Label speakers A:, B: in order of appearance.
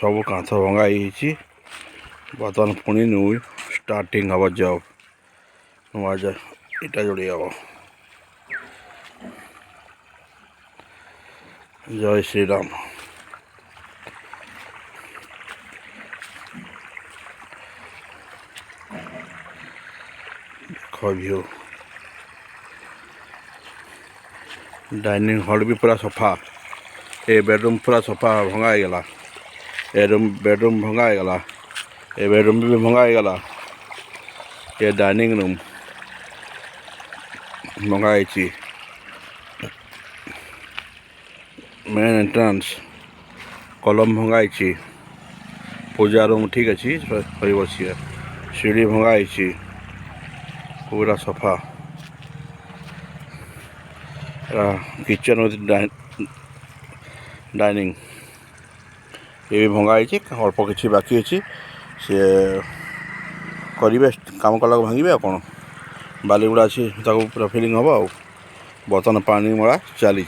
A: सब कांथ भंगाई बर्तमान पुणी न्यू स्टार्टिंग हम जब नुआ इटा जोड़ी हम। जय Shri Ram. View dining hall भी पूरा सफा। ए बेडरूम पूरा सफा भंगाई गला। ए बेडरूम भंगाई गला। ए बेडरूम भी भंगाई गला। ये डाइनिंग रूम भंगाई। मेन एंट्रांस कलम भंगाई। पूजा रूम ठीक अच्छी बसिए। सीढ़ी भंगाई पूरा सफा। किचन डाइनिंग ये भी भंगाई। अल्प किसी बाकी अच्छी सी करेंगे कम कला भांगे कौन बालीगुड़ा अच्छी पूरा फिलिंग हम। बर्तमान पानी मड़ा चली।